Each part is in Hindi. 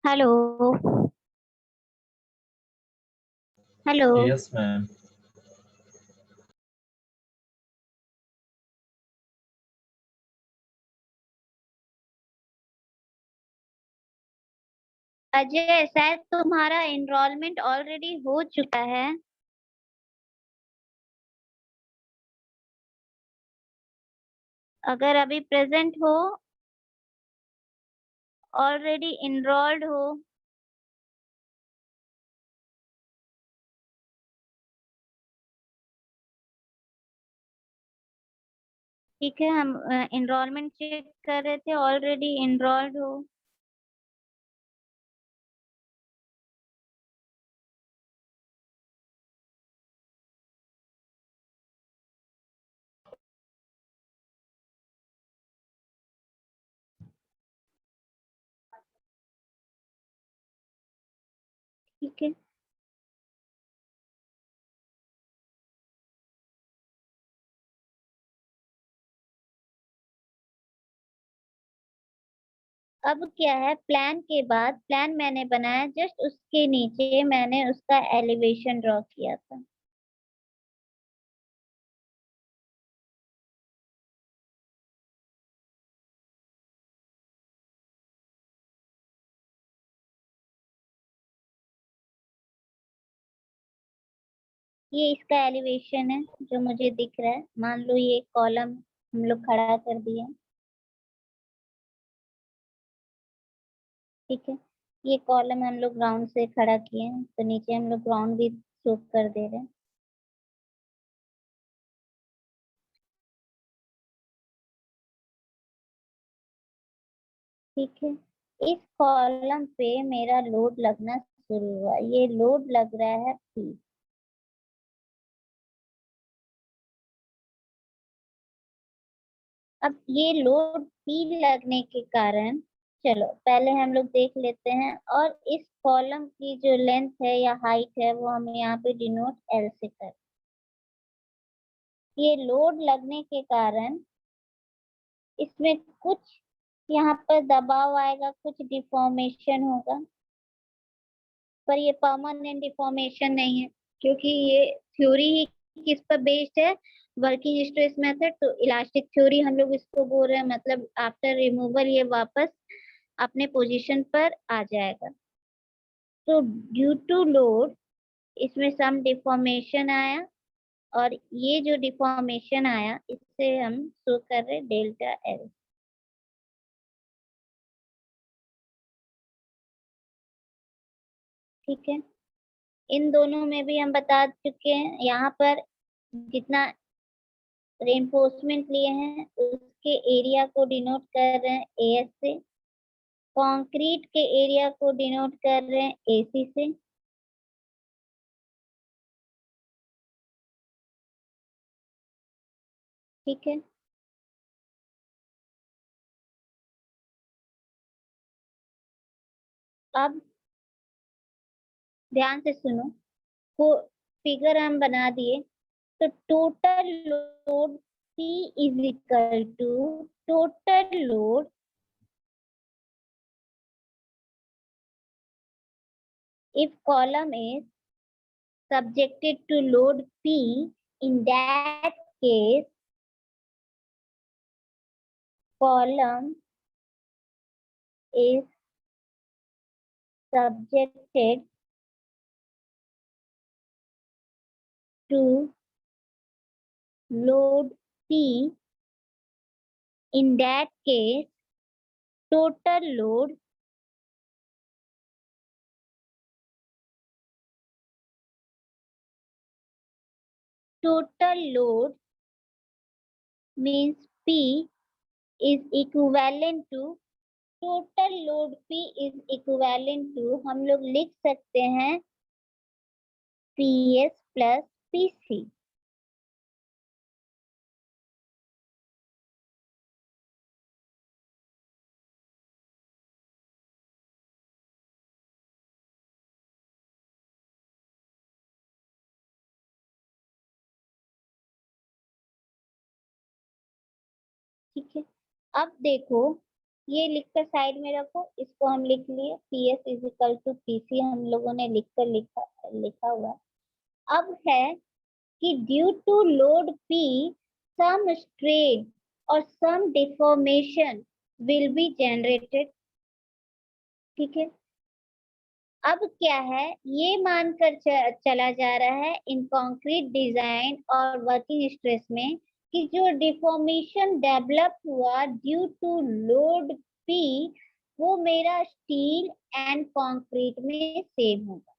Hello. Hello. Yes ma'am. Ajay, शायद तुम्हारा एनरोलमेंट ऑलरेडी हो चुका है। अगर अभी प्रेजेंट हो, ऑलरेडी इनरोल्ड हो। ठीक है, हम एनरोलमेंट चेक कर रहे थे, ऑलरेडी इनरोल्ड हो। ठीक है। अब क्या है, प्लान के बाद प्लान मैंने बनाया, जस्ट उसके नीचे मैंने उसका एलिवेशन ड्रॉ किया था। ये इसका एलिवेशन है जो मुझे दिख रहा है। मान लो ये कॉलम हम लोग खड़ा कर दिए। ठीक है। ये कॉलम हम लोग ग्राउंड से खड़ा किए हैं, तो नीचे हम लोग ग्राउंड भी शो कर दे रहे हैं। ठीक है। इस कॉलम पे मेरा लोड लगना शुरू हुआ, ये लोड लग रहा है P। अब ये लोड P लगने के कारण, चलो पहले हम लोग देख लेते हैं, और इस कॉलम की जो लेंथ है या हाइट है वो हम यहाँ पे डिनोट L से कर। ये लोड लगने के कारण इसमें कुछ यहाँ पर दबाव आएगा, कुछ डिफॉर्मेशन होगा, पर ये परमानेंट डिफॉर्मेशन नहीं है, क्योंकि ये थ्योरी ही किस पर बेस्ड है, वर्किंग स्ट्रेस मेथड। तो इलास्टिक थ्योरी हम लोग इसको बोल रहे हैं, मतलब आफ्टर रिमूवल ये वापस अपने पोजीशन पर आ जाएगा। तो ड्यू टू लोड इसमें सम डिफॉर्मेशन आया, और ये जो डिफॉर्मेशन आया इससे हम शो कर रहे डेल्टा एल। ठीक है। इन दोनों में भी हम बता चुके हैं, यहाँ पर जितना रेनफोर्समेंट लिए हैं उसके एरिया को डिनोट कर रहे हैं एएस से, कंक्रीट के एरिया को डिनोट कर रहे हैं एसी से। ठीक है। अब ध्यान से सुनो, को फिगर हम बना दिए। तो total load P is equal to total load if column is subjected to load P, in that case column is subjected to load P. In that case total load total load means P is equivalent to total load P is equivalent to, हम लोग लिख सकते हैं PS plus PC। ठीक है। अब देखो, ये लिखकर साइड में रखो, इसको हम लिख लिए PS is equal to PC, हम लोगों ने लिखकर लिखा हुआ। अब है कि due to load P some strain और some deformation will be generated। ठीक है, अब क्या है, ये मानकर चला जा रहा है इन कॉन्क्रीट डिजाइन और वर्किंग स्ट्रेस में कि जो डिफॉर्मेशन डेवलप हुआ ड्यू टू लोड P वो मेरा स्टील एंड कंक्रीट में सेम होगा।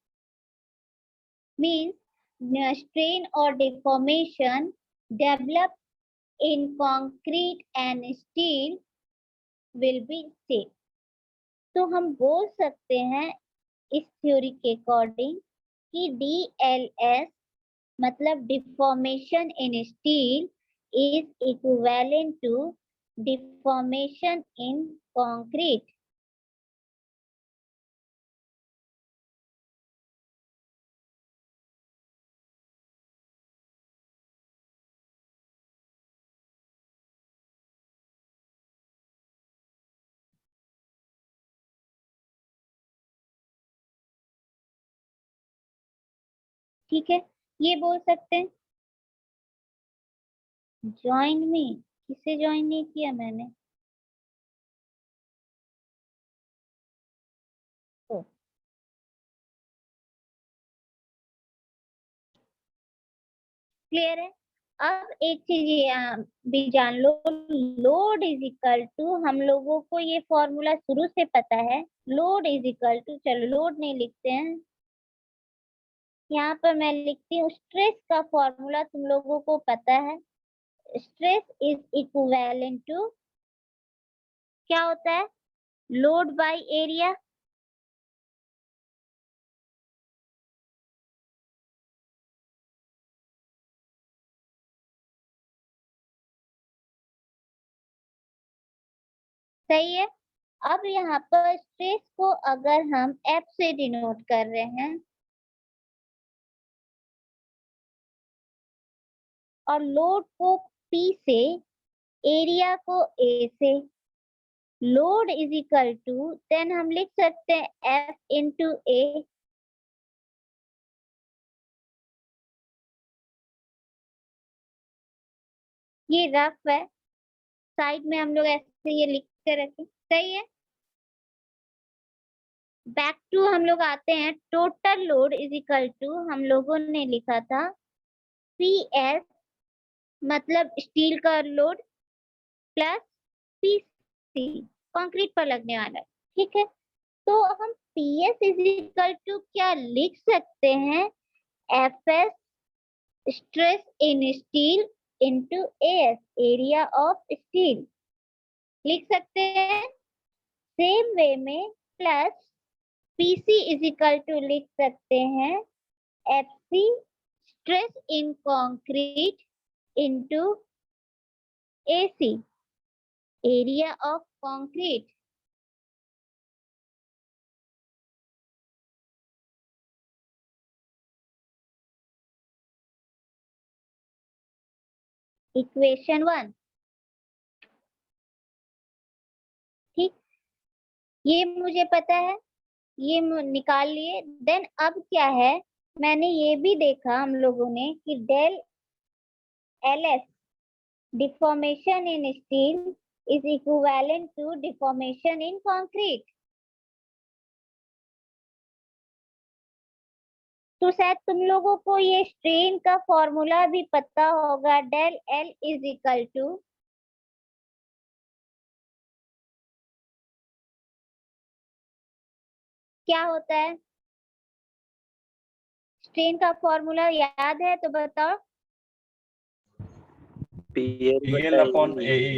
मींस स्ट्रेन और deformation develop in concrete and steel will be same. तो हम बोल सकते हैं इस थ्योरी के अकॉर्डिंग कि DLS मतलब deformation in steel is equivalent to deformation in concrete. ठीक है, ये बोल सकते हैं। ज्वाइन में किसे ज्वाइन नहीं किया मैंने? तो क्लियर है। अब एक चीज ये भी जान लो, लोड इज इक्वल टू, हम लोगों को ये फॉर्मूला शुरू से पता है, लोड इज इक्वल टू, चलो लोड नहीं लिखते हैं, यहाँ पर मैं लिखती हूँ स्ट्रेस का फॉर्मूला तुम लोगों को पता है। स्ट्रेस इज इक्विवेलेंट टू क्या होता है, लोड बाय एरिया। सही है। अब यहाँ पर स्ट्रेस को अगर हम F से डिनोट कर रहे हैं और लोड को P से, एरिया को A से, load is equal to, then हम लिख सकते हैं F इंटू A। ये रफ है, साइड में हम लोग ऐसे ये लिख के रखें। सही है। बैक टू हम लोग आते हैं, total load is equal to, हम लोगों ने लिखा था PS मतलब स्टील का लोड प्लस PC कंक्रीट पर लगने वाला है। ठीक है, तो हम PS इज इक्वल टू क्या लिख सकते हैं, FS stress in steel into AS area of steel लिख सकते हैं। सेम वे में plus PC is equal to लिख सकते हैं FC stress in concrete into AC area of concrete. Equation 1। ठीक, ये मुझे पता है, ये निकाल लिए। देन अब क्या है, मैंने ये भी देखा हम लोगों ने कि del LS deformation in steel is equivalent to deformation in concrete. तो शायद तुम लोगों को ये स्ट्रेन का फॉर्मूला भी पता होगा, del L is equal to क्या होता है, स्ट्रेन का फॉर्मूला याद है तो बताओ। PL upon AE।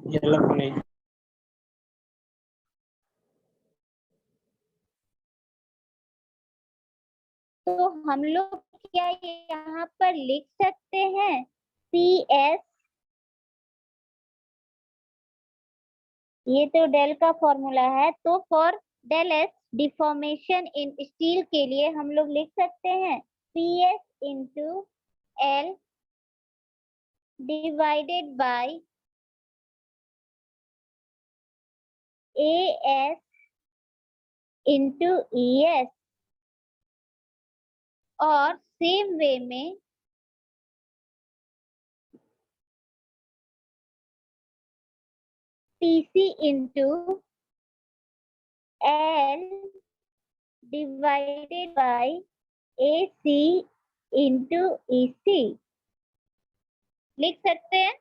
PL upon AE। तो हम लोग क्या यहाँ पर लिख सकते हैं PS, ये तो डेल का फॉर्मूला है, तो for del S deformation in steel के लिए हम लोग लिख सकते हैं PS into L divided by AS into ES, और सेम वे में TC into L divided by AC into EC लिख सकते हैं।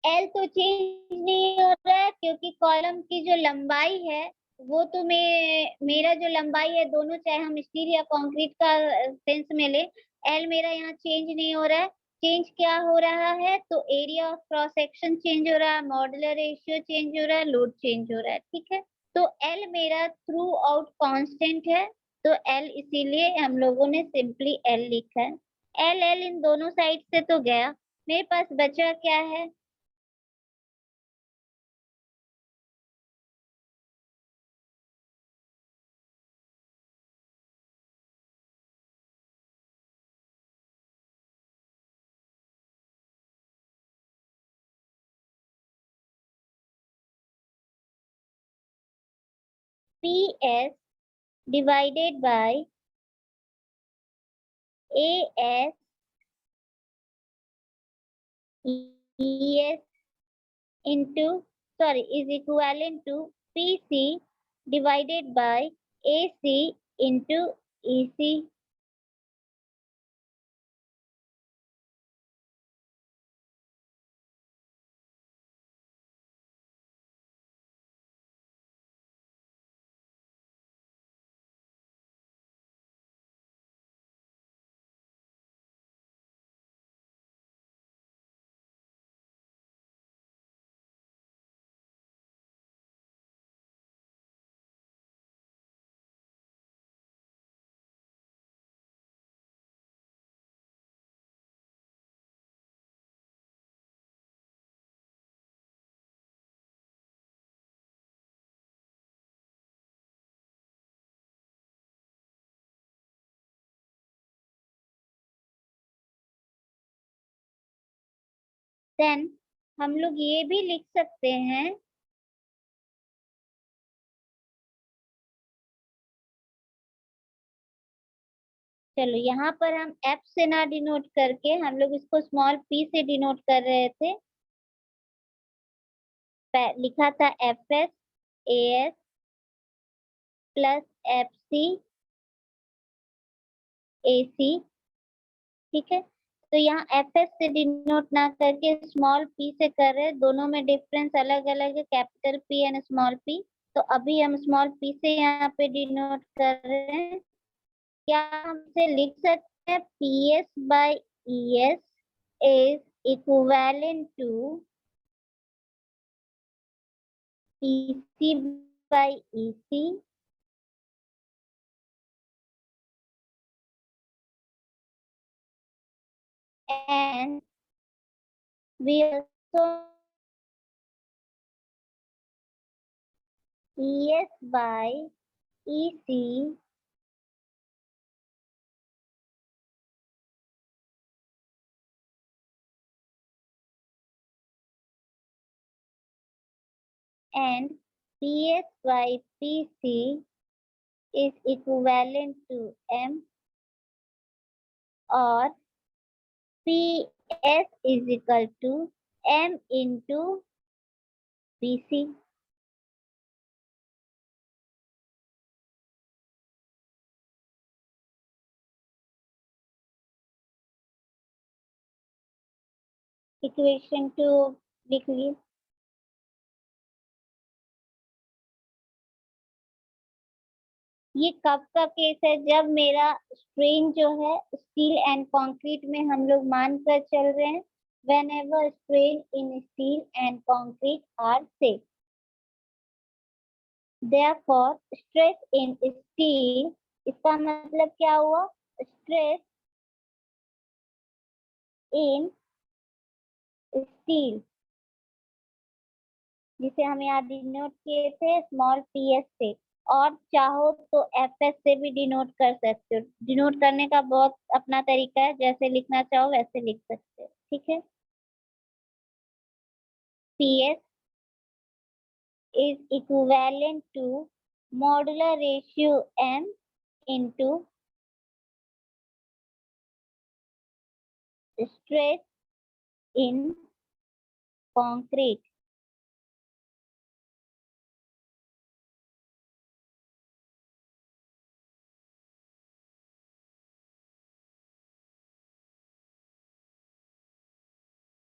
L तो चेंज नहीं हो रहा है क्योंकि कॉलम की जो लंबाई है वो तो मेरा जो लंबाई है, दोनों चाहे हम स्टील या कंक्रीट का सेंस में ले, L मेरा यहाँ चेंज नहीं हो रहा है। चेंज क्या हो रहा है, तो area of cross section change हो रहा है, मॉड्यूलर रेशियो चेंज हो रहा है, लोड चेंज हो रहा है। ठीक है, तो L मेरा थ्रू आउट कांस्टेंट है, तो L इसीलिए हम लोगों ने सिंपली L लिखा है। L इन दोनों साइड से तो गया, मेरे पास बचा क्या है, PS divided by AS ES into, is equivalent to PC divided by AC into EC. Then हम लोग ये भी लिख सकते हैं, चलो यहाँ पर हम F से ना डिनोट करके हम लोग इसको स्मॉल p से डिनोट कर रहे थे। लिखा था FS AS plus FC AC। ठीक है, तो यहाँ FS से डिनोट ना करके स्मॉल p से कर रहे हैं, दोनों में डिफरेंस अलग अलग है, capital P and small p। तो अभी हम स्मॉल p से यहाँ पे डिनोट कर रहे हैं। क्या हम इसे लिख सकते हैं, PS by ES is equivalent to PC by EC and we also ES by EC and PS by PC is equivalent to M, or PS is equal to M into PC. Equation 2 लिख ली। ये कब का केस है, जब मेरा स्ट्रेन जो है स्टील एंड कंक्रीट में हम लोग मान कर चल रहे हैं, whenever strain in steel and concrete are same. Therefore stress in steel, इसका मतलब क्या हुआ, stress in steel जिसे हम यहाँ डिनोट किए थे स्मॉल ps से, और चाहो तो fs से भी डिनोट कर सकते हो। डिनोट करने का बहुत अपना तरीका है, जैसे लिखना चाहो वैसे लिख सकते हो। ठीक है, ps is equivalent to modular ratio m into stress in concrete.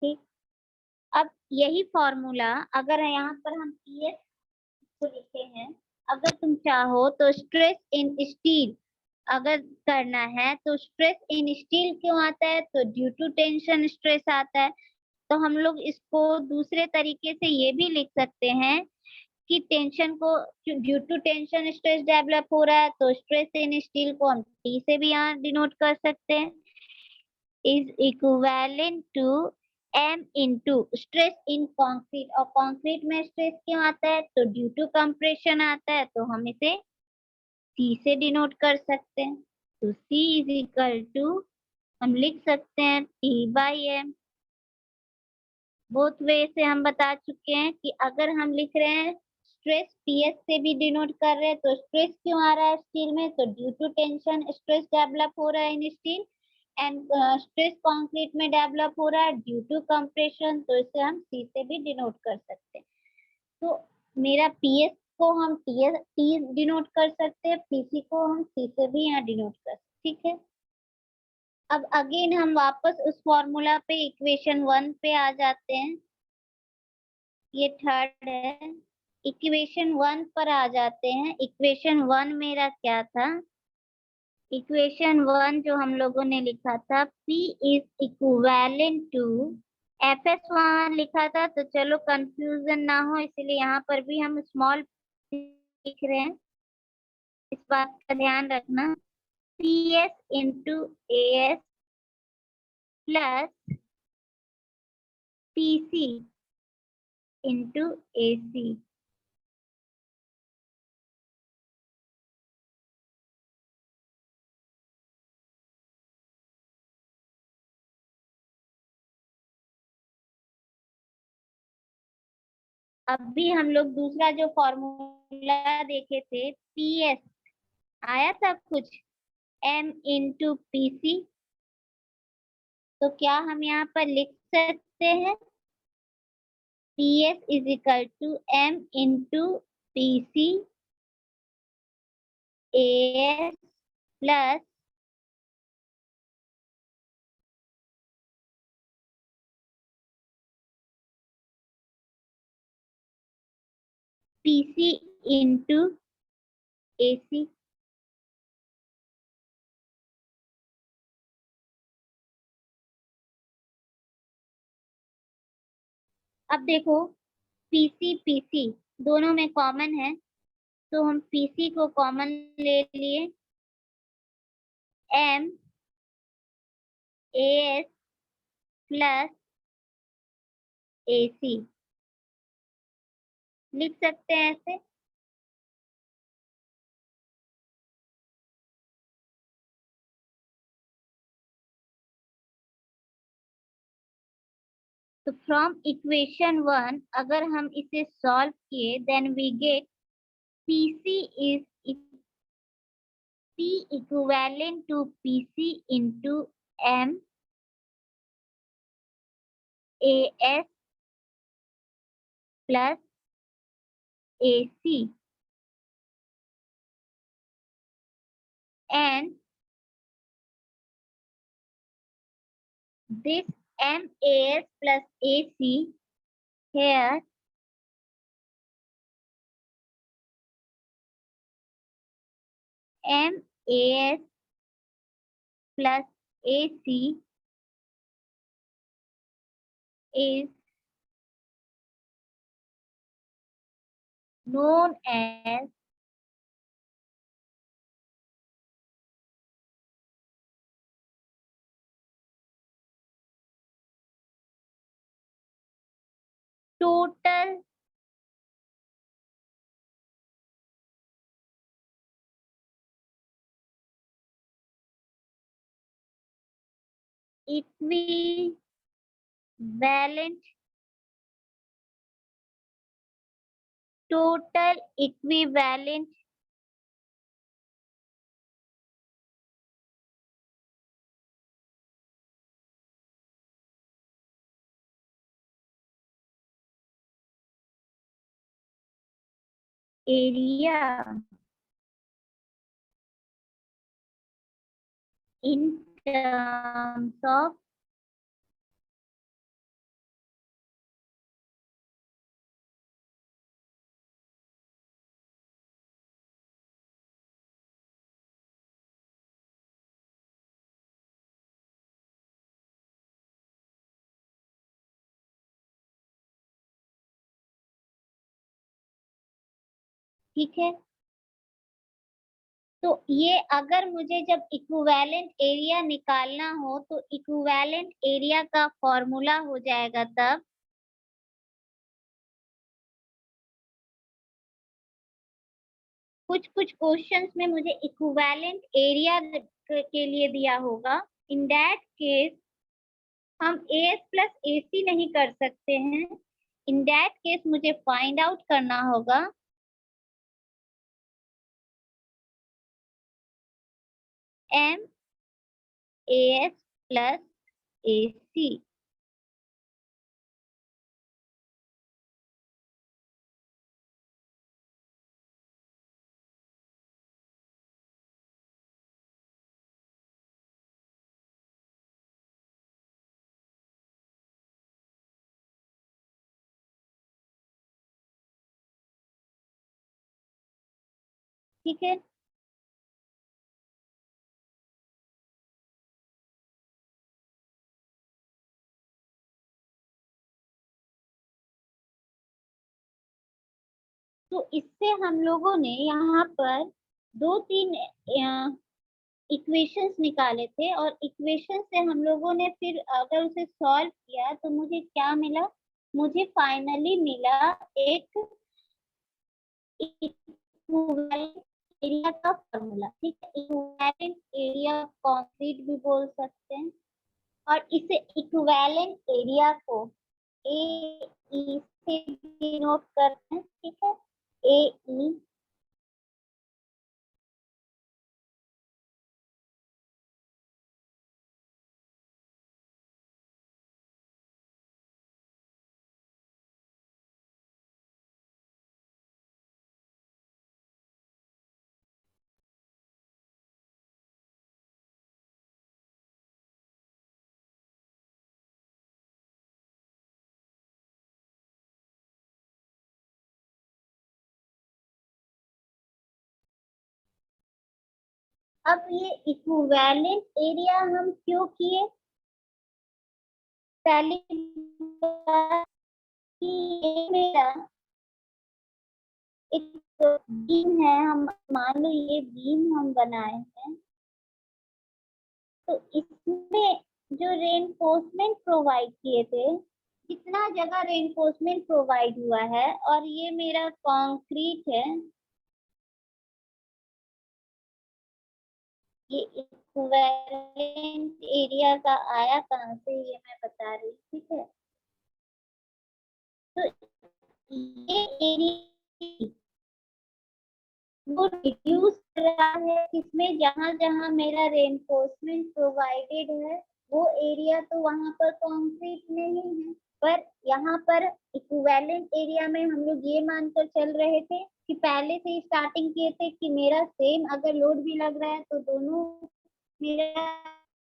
ठीक, अब यही फॉर्मूला अगर यहाँ पर हम PS को लिखे हैं, अगर तुम चाहो तो स्ट्रेस इन स्टील अगर करना है तो स्ट्रेस इन स्टील क्यों आता है, तो ड्यू टू टेंशन स्ट्रेस आता है। तो हम लोग इसको दूसरे तरीके से ये भी लिख सकते हैं कि टेंशन को due to tension stress develop हो रहा है, तो स्ट्रेस इन स्टील को हम T से भी यहाँ डिनोट कर सकते हैं, is equivalent to m into stress in concrete. और कंक्रीट में स्ट्रेस क्यों आता है, तो ड्यू टू कंप्रेशन आता है, तो हम इसे C से डिनोट कर सकते हैं। तो C इज इक्वल टू हम लिख सकते हैं T by m। Both way से हम बता चुके हैं कि अगर हम लिख रहे हैं स्ट्रेस PS से भी डिनोट कर रहे हैं, तो स्ट्रेस क्यों आ रहा है स्टील में, तो due to tension stress develop हो रहा है in steel, and stress concrete में डेवलप हो रहा है ड्यू टू कंप्रेशन, तो इसे हम C से भी डिनोट कर सकते हैं। तो मेरा PS को हम T डिनोट कर सकते हैं, PC को हम C से भी यहाँ डिनोट कर सकते हैं। ठीक है, अब अगेन हम वापस उस फॉर्मूला पे इक्वेशन 1 पे आ जाते हैं, ये थर्ड है, इक्वेशन 1 पर आ जाते हैं। इक्वेशन 1 मेरा क्या था, इक्वेशन 1 जो हम लोगों ने लिखा था P is equivalent to FS वहां लिखा था, तो चलो कंफ्यूजन ना हो इसलिए यहाँ पर भी हम स्मॉल लिख रहे हैं, इस बात का ध्यान रखना। PS into AS plus PC into AC। अब भी हम लोग दूसरा जो फॉर्मूला देखे थे PS आया था कुछ M इंटू PC, तो क्या हम यहाँ पर लिख सकते हैं PS is equal to M into PC AS plus PC into AC। अब देखो PC दोनों में कॉमन है, तो हम PC को कॉमन ले लिए, M AS प्लस AC लिख सकते हैं ऐसे। तो फ्रॉम इक्वेशन 1 अगर हम इसे सॉल्व किए then we get PC is P equivalent to PC into M AS plus AC, and this MAS plus AC here MAS plus AC is known as total equivalent total equivalent area in terms of ठीक है। तो ये अगर मुझे जब इक्विवेलेंट एरिया निकालना हो तो इक्विवेलेंट एरिया का फॉर्मूला हो जाएगा तब कुछ क्वेश्चंस में मुझे इक्विवेलेंट एरिया के लिए दिया होगा। इन दैट केस हम AS प्लस AC नहीं कर सकते हैं। इन दैट केस मुझे फाइंड आउट करना होगा MAS प्लस AC। ठीक है। तो इससे हम लोगों ने यहाँ पर 2-3 इक्वेशंस निकाले थे और इक्वेशन से हम लोगों ने फिर अगर उसे सॉल्व किया तो मुझे क्या मिला, मुझे फाइनली मिला एक इक्विवेलेंट एरिया का फॉर्मूला। ठीक है, इक्विवेलेंट एरिया कंक्रीट भी बोल सकते हैं और इसे इक्विवेलेंट एरिया को AE से डिनोट करते हैं। ठीक है, AE अब ये इक्विवेलेंट एरिया हम क्यों किए, पहली बात कि ये मेरा एक बीम है, हम मान लो ये बीम हम बनाए हैं तो इसमें जो रेनफोर्समेंट प्रोवाइड किए थे, कितना जगह रेनफोर्समेंट प्रोवाइड हुआ है और ये मेरा कंक्रीट है, ये इक्विवेलेंट एरिया का आया कहाँ से ये मैं बता रही हूँ। ठीक है, तो ये एरिया वो रिड्यूस कर रहा है इसमें, जहां जहां मेरा रेनफोर्समेंट प्रोवाइडेड है वो एरिया तो वहां पर कंक्रीट नहीं है, पर यहाँ पर इक्विवेलेंट एरिया में हम लोग ये मानकर चल रहे थे कि पहले से ही स्टार्टिंग किए थे कि मेरा सेम अगर लोड भी लग रहा है तो दोनों मेरा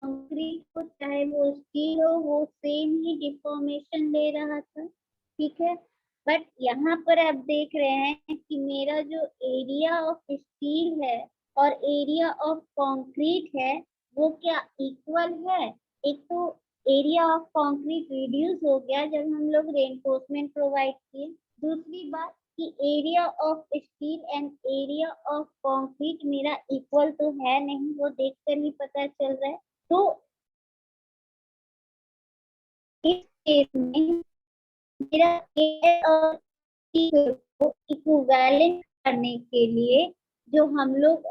कंक्रीट को चाहे वो स्टील हो वो सेम ही डिफॉर्मेशन ले रहा था। ठीक है, बट यहाँ पर आप देख रहे हैं कि मेरा जो एरिया ऑफ स्टील है और एरिया ऑफ कंक्रीट है वो क्या इक्वल है। एक तो एरिया ऑफ कंक्रीट रिड्यूस हो गया जब हम लोग रेनफोर्समेंट प्रोवाइड किए, दूसरी बात कि area of steel and area of concrete मेरा इक्वल तो है नहीं, वो देखकर ही पता चल रहा है। तो इस केस में मेरा एयर और को इक्विवेलेंट करने के लिए जो हम लोग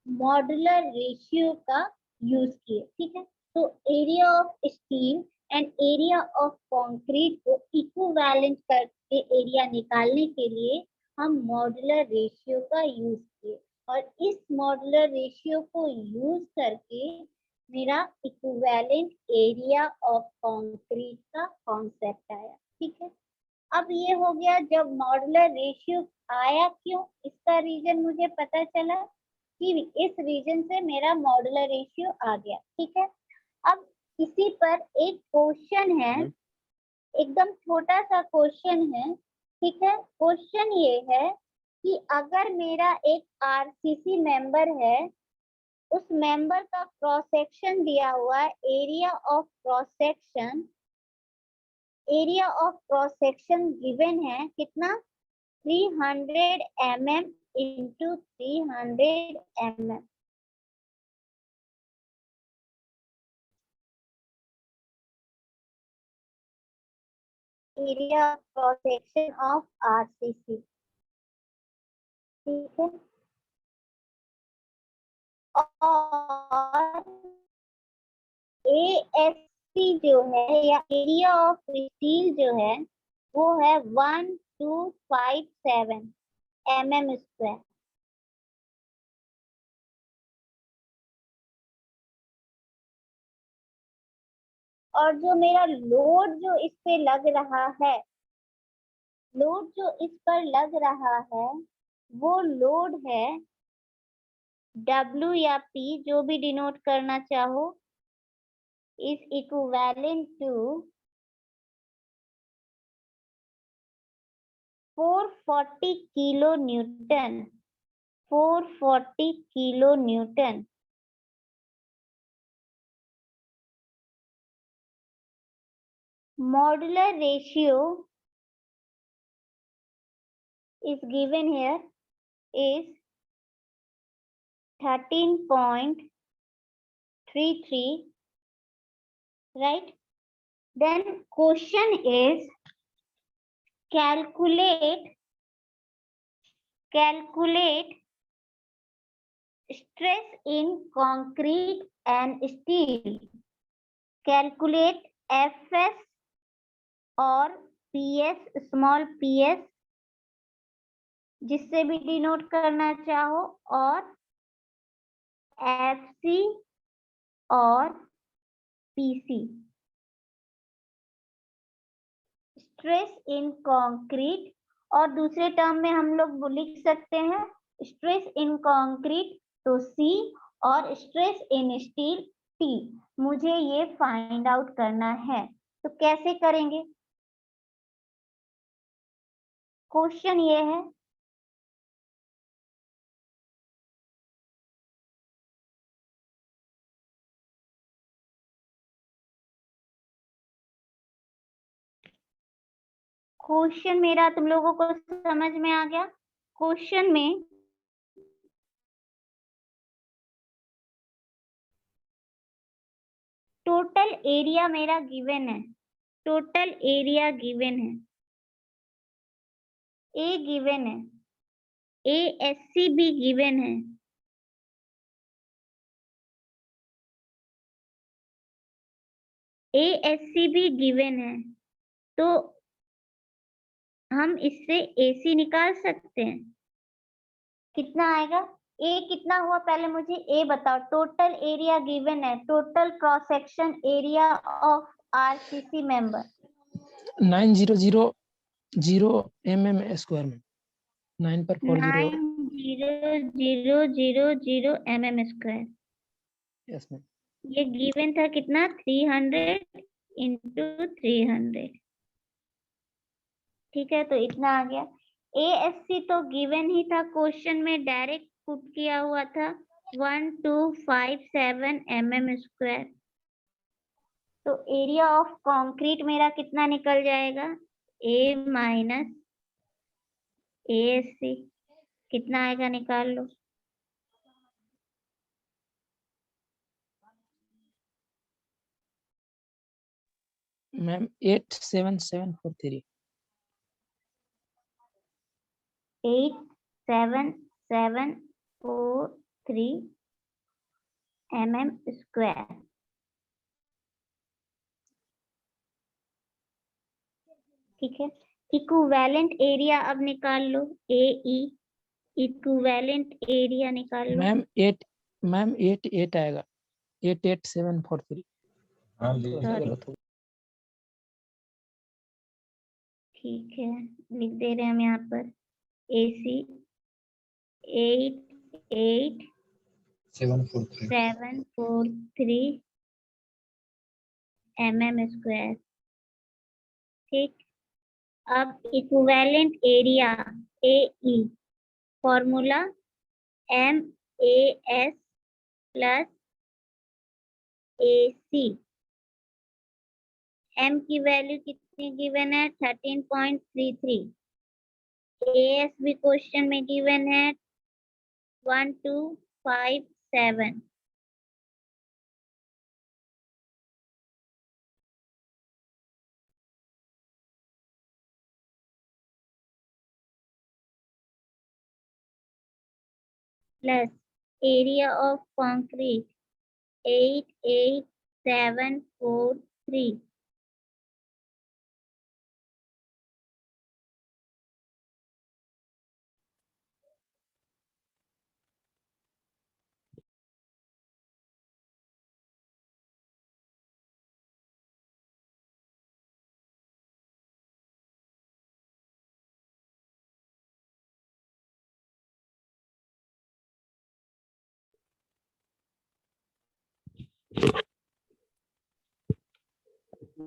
मॉड्यूलर रेशियो का यूज किए। ठीक है, तो area of steel and area of concrete को इक्विवेलेंट करके एरिया निकालने के लिए हम मॉड्यूलर रेशियो का यूज किए और इस मॉड्यूलर रेशियो को यूज करके मेरा इक्विवेलेंट एरिया ऑफ कंक्रीट का कॉन्सेप्ट आया। ठीक है, अब ये हो गया जब मॉड्यूलर रेशियो आया, क्यों, इसका रीजन मुझे पता चला कि इस रीजन से मेरा मॉड्यूलर रेशियो आ गया। ठीक है, अब इसी पर एक क्वेश्चन है, एकदम छोटा सा क्वेश्चन है। ठीक है, क्वेश्चन ये है कि अगर मेरा एक आरसीसी मेंबर है, उस मेंबर का क्रॉस सेक्शन दिया हुआ है, area of cross section, area of cross section given है कितना, 300 mm into 300 mm। Area cross section of RCC. ठीक है, और एएससी जो है या एरिया ऑफ स्टील जो है वो है 1257 mm स्क्वायर। और जो मेरा लोड जो इस पे लग रहा है, लोड जो इस पर लग रहा है वो लोड है W या P, जो भी डिनोट करना चाहो, is equivalent to 440 kilo newton, 440 kilo newton. Modular ratio is given here is 13.33, right? Then question is calculate stress in concrete and steel. Calculate Fs और PS, स्मॉल ps, जिससे भी डिनोट करना चाहो, और FC और PC। स्ट्रेस इन कंक्रीट, और दूसरे टर्म में हम लोग लिख सकते हैं स्ट्रेस इन कंक्रीट तो C और स्ट्रेस इन स्टील T। मुझे ये फाइंड आउट करना है, तो कैसे करेंगे? क्वेश्चन ये है, क्वेश्चन मेरा तुम लोगों को समझ में आ गया? क्वेश्चन में टोटल एरिया मेरा गिवन है, टोटल एरिया गिवन है, ए गिवन है, ASC भी गिवन है, ASC भी गिवन है, तो हम इससे AC निकाल सकते हैं। कितना आएगा? A कितना हुआ, पहले मुझे A बताओ। टोटल एरिया गिवन है, total cross section area of RCC member 9000 mm square में 9 पर 40 9000 mm स्क्वायर। Yes ma'am. ये गिवन था कितना, 300 into 300। ठीक है, तो इतना आ गया। ASC तो गिवन ही था, क्वेश्चन में डायरेक्ट पुट किया हुआ था 1257 mm स्क्वायर। तो एरिया ऑफ कंक्रीट मेरा कितना निकल जाएगा, A माइनस ASC, कितना आएगा निकाल लो। Ma'am 87743 87743 mm square. ठीक है। इक्विवेलेंट एरिया अब निकाल लो, AE इक्विवेलेंट एरिया निकाल लो। मैम 8 आएगा, 88743। हाँ थोड़ा सा Sorry. गलत हो ठीक है, लिख दे रहे हैं हम यहाँ पर AC 743 88743 mm²। ठीक, अब equivalent area AE formula MAS plus AC। M की वैल्यू कितनी गिवन है? 13.33। AS भी क्वेश्चन में गिवन है 1257। Plus area of concrete 88743।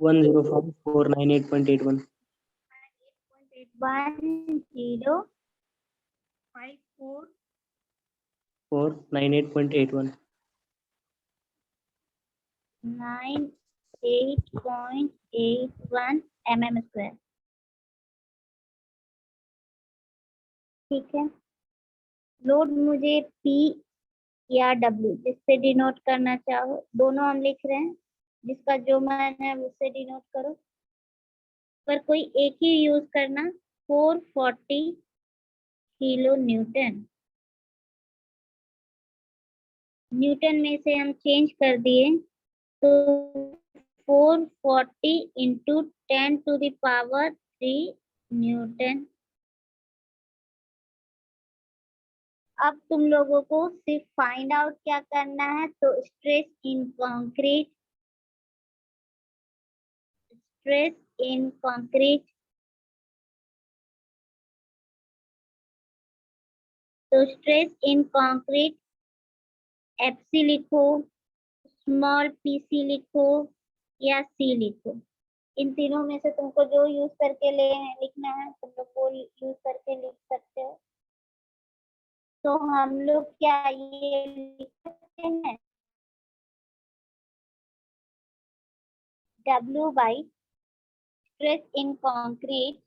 One zero five four nine 8.81. 1054 4 98.81. 98.81 mm²। ठीक है, लोड मुझे P या W जिससे डिनोट करना चाहो, दोनों हम लिख रहे हैं, जिसका जो मान है उससे डिनोट करो, पर कोई एक ही यूज करना। 440 किलो न्यूटन। न्यूटन में से हम चेंज कर दिए तो 440 इंटू 10⁻³ न्यूटन। अब तुम लोगों को सिर्फ फाइंड आउट क्या करना है, तो stress in concrete, stress in concrete. तो स्ट्रेस इन कंक्रीट FC लिखो, स्मॉल PC लिखो या C लिखो। इन तीनों में से तुमको जो यूज करके लिखना है तुम लोग वो यूज करके लिख सकते हो। तो हम लोग क्या ये लिख सकते हैं W by stress in concrete.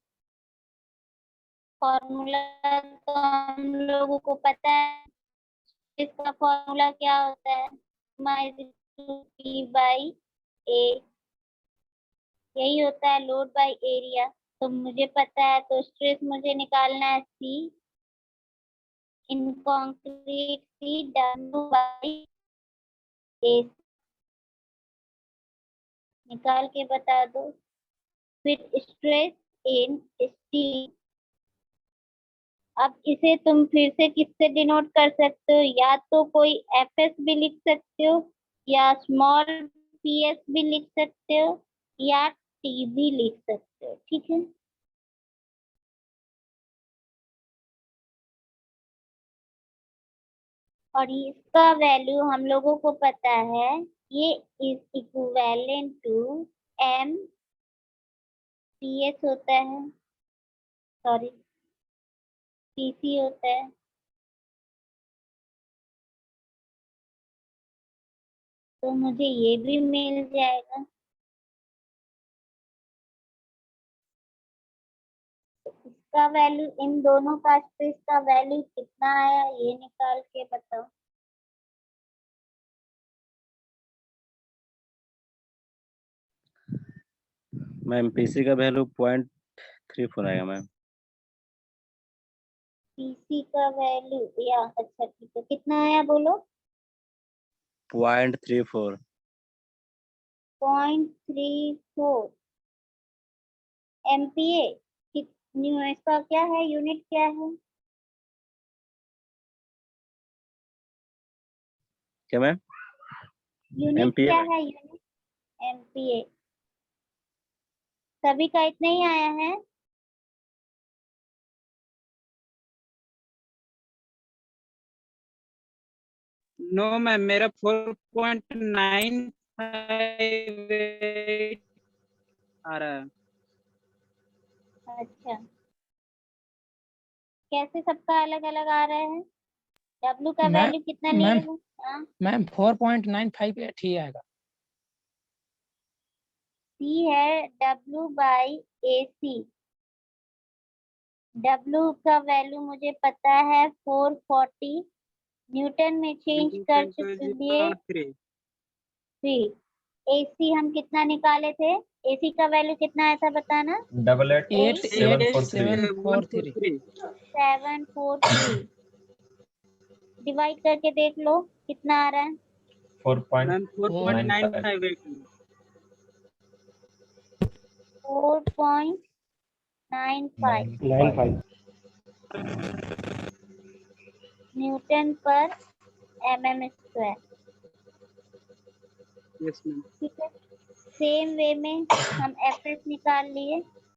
Formula तो हम लोगों को पता है, इसका फॉर्मूला क्या होता है? P बाई A, यही होता है लोड बाई एरिया। तो मुझे पता है, तो स्ट्रेस मुझे निकालना है C in concrete, W by A। निकाल के बता दो। फिर स्ट्रेस इन स्टील, अब इसे तुम फिर से किससे डिनोट कर सकते हो? या तो कोई FS भी लिख सकते हो, या स्मॉल PS भी लिख सकते हो, या T भी लिख सकते हो। ठीक है, और इसका वैल्यू हम लोगों को पता है, ये इज इक्विवेलेंट टू MPS होता है, सॉरी PC होता है। तो मुझे ये भी मिल जाएगा। इसका वैल्यू, इन दोनों का स्ट्रेस का वैल्यू कितना आया ये निकाल के बताओ। मैम PC का वैल्यू 0.34 आएगा मैम। PC का वैल्यू, या अच्छा ठीक है, कितना आया बोलो? 0.34। 0.34 MPa इसका क्या है, यूनिट क्या है? क्या मैम? यूनिट MPa क्या है, यूनिट MPa। सभी का इतना ही आया है? नो मैम, मेरा 4.958 आ रहा है। अच्छा, कैसे सबका अलग अलग आ रहा है? W का मैम वैल्यू कितना लिए मैम हो? हाँ, मैम 4.958 ही आएगा। C है W बाई AC। W का वैल्यू मुझे पता है 440, न्यूटन में चेंज कर लिए 3। AC हम कितना निकाले थे? AC का वैल्यू कितना आया था बताना? 88743। 743। डिवाइड करके देख लो कितना आ रहा है। 4.958 4.95 9.5 न्यूटन पर mm स्क्वायर। Yes ma'am. ठीक है, सेम वे में हम FS निकाल लिए।